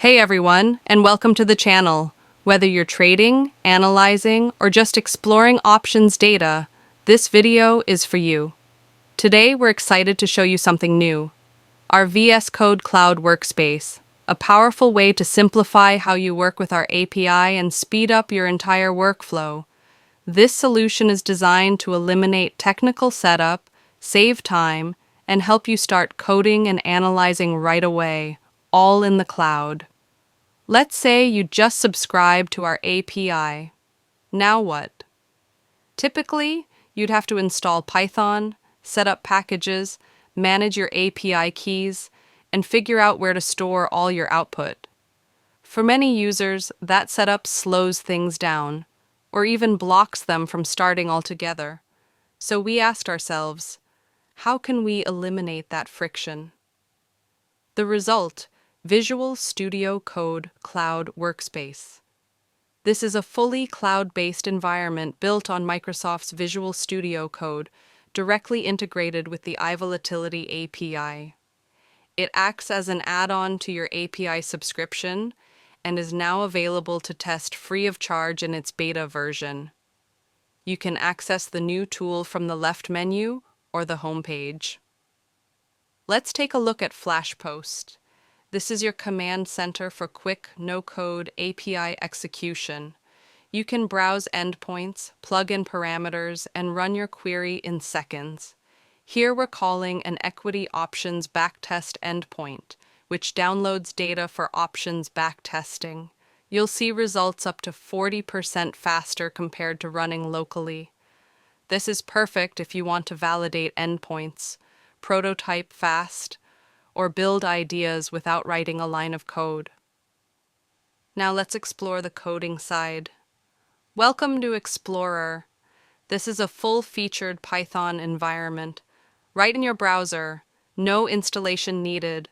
Hey everyone, and welcome to the channel. Whether you're trading, analyzing, or just exploring options data, this video is for you. Today we're excited to show you something new. Our VS Code Cloud Workspace, a powerful way to simplify how you work with our API and speed up your entire workflow. This solution is designed to eliminate technical setup, save time, and help you start coding and analyzing right away, all in the cloud. Let's say you just subscribe to our API. Now what? Typically, you'd have to install Python, set up packages, manage your API keys, and figure out where to store all your output. For many users, that setup slows things down, or even blocks them from starting altogether. So we asked ourselves, how can we eliminate that friction? The result: Visual Studio Code Cloud Workspace. This is a fully cloud-based environment built on Microsoft's Visual Studio Code, directly integrated with the IVolatility API. It acts as an add-on to your API subscription and is now available to test free of charge in its beta version. You can access the new tool from the left menu or the home page. Let's take a look at FlashPost. This is your command center for quick, no-code API execution. You can browse endpoints, plug in parameters, and run your query in seconds. Here we're calling an equity options backtest endpoint, which downloads data for options backtesting. You'll see results up to 40% faster compared to running locally. This is perfect if you want to validate endpoints, prototype fast, or build ideas without writing a line of code. Now let's explore the coding side. Welcome to Explorer. This is a full-featured Python environment. Right in your browser, no installation needed.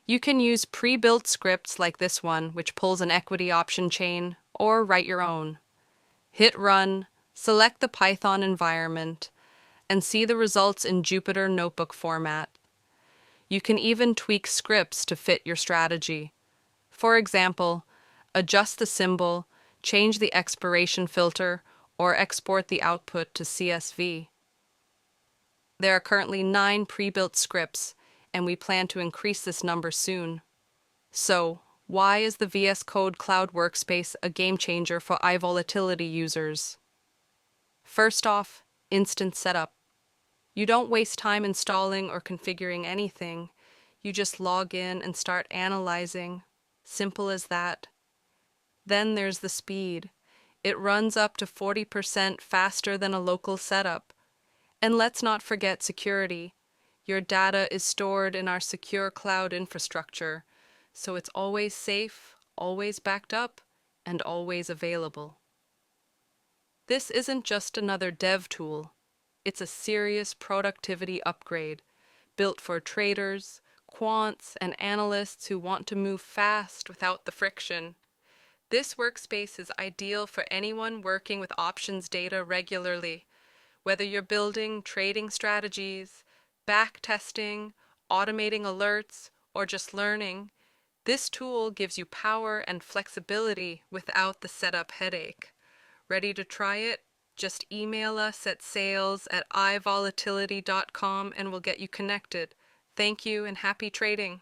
You can use pre-built scripts like this one, which pulls an equity option chain, or write your own. Hit Run, select the Python environment, and see the results in Jupyter Notebook format. You can even tweak scripts to fit your strategy. For example, adjust the symbol, change the expiration filter, or export the output to CSV. There are currently 9 pre-built scripts, and we plan to increase this number soon. So, why is the VS Code Cloud Workspace a game changer for IVolatility users? First off, instant setup. You don't waste time installing or configuring anything. You just log in and start analyzing. Simple as that. Then there's the speed. It runs up to 40% faster than a local setup. And let's not forget security. Your data is stored in our secure cloud infrastructure, so it's always safe, always backed up, and always available. This isn't just another dev tool. It's a serious productivity upgrade, built for traders, quants, and analysts who want to move fast without the friction. This workspace is ideal for anyone working with options data regularly, whether you're building trading strategies, back testing, automating alerts, or just learning. This tool gives you power and flexibility without the setup headache. Ready to try it? Just email us at sales@ivolatility.com and we'll get you connected. Thank you and happy trading.